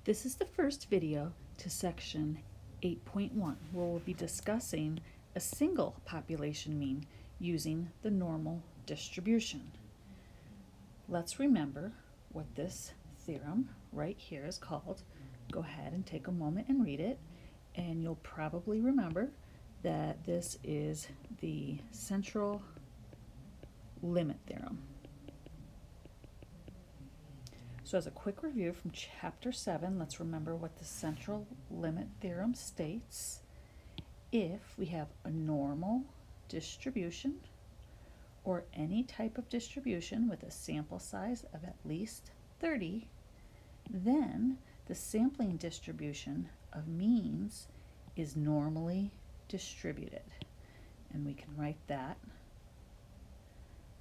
This is the first video to section 8.1, where we'll be discussing a single population mean using the normal distribution. Let's remember what this theorem right here is called. Go ahead and take a moment and read it, and you'll probably remember that this is the central limit theorem. So as a quick review from chapter 7, let's remember what the central limit theorem states. If we have a normal distribution or any type of distribution with a sample size of at least 30, then the sampling distribution of means is normally distributed. And we can write that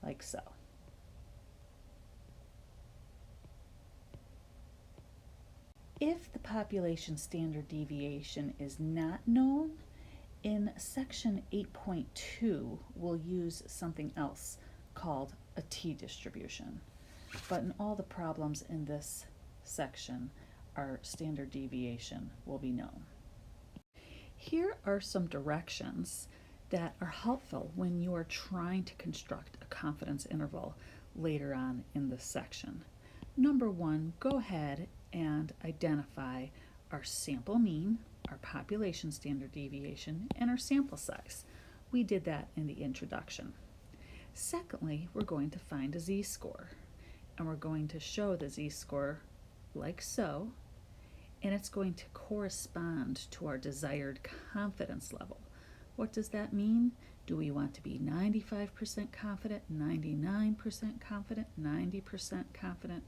like so. If the population standard deviation is not known, in section 8.2 we'll use something else called a t-distribution. But in all the problems in this section, our standard deviation will be known. Here are some directions that are helpful when you are trying to construct a confidence interval later on in this section. Number one, go ahead and identify our sample mean, our population standard deviation, and our sample size. We did that in the introduction. Secondly, we're going to find a z-score, and we're going to show the z-score like so, and it's going to correspond to our desired confidence level. What does that mean? Do we want to be 95% confident, 99% confident, 90% confident?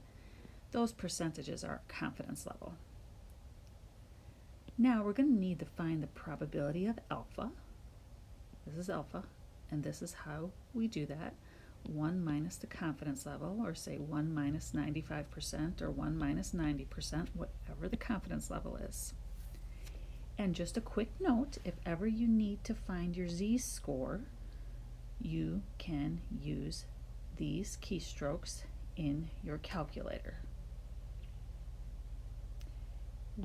Those percentages are our confidence level. Now we're going to need to find the probability of alpha. This is alpha, and this is how we do that. 1 minus the confidence level, or say 1 minus 95%, or 1 minus 90%, whatever the confidence level is. And just a quick note, if ever you need to find your z-score, you can use these keystrokes in your calculator.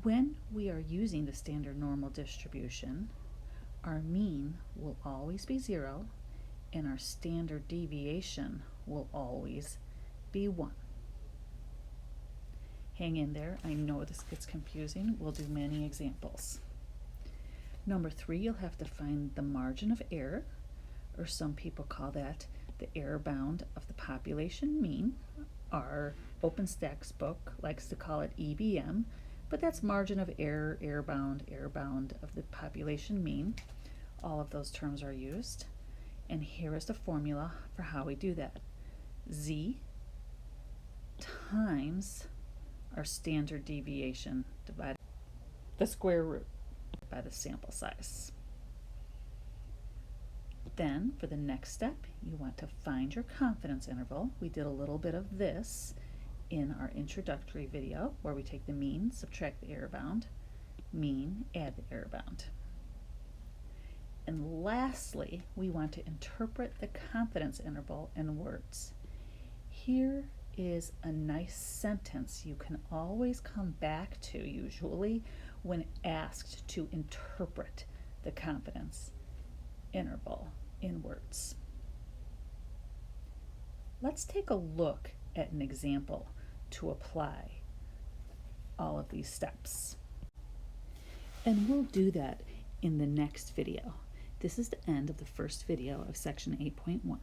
When we are using the standard normal distribution, our mean will always be 0, and our standard deviation will always be 1. Hang in there, I know this gets confusing. We'll do many examples. Number 3, you'll have to find the margin of error, or some people call that the error bound of the population mean. Our OpenStax book likes to call it EBM, but that's margin of error, error bound of the population mean. All of those terms are used. And here is the formula for how we do that. Z times our standard deviation divided the square root by the sample size. Then for the next step, you want to find your confidence interval. We did a little bit of this in our introductory video, where we take the mean, subtract the error bound, mean, add the error bound. And lastly, we want to interpret the confidence interval in words. Here is a nice sentence you can always come back to, usually when asked to interpret the confidence interval in words. Let's take a look at an example to apply all of these steps. And we'll do that in the next video. This is the end of the first video of section 8.1.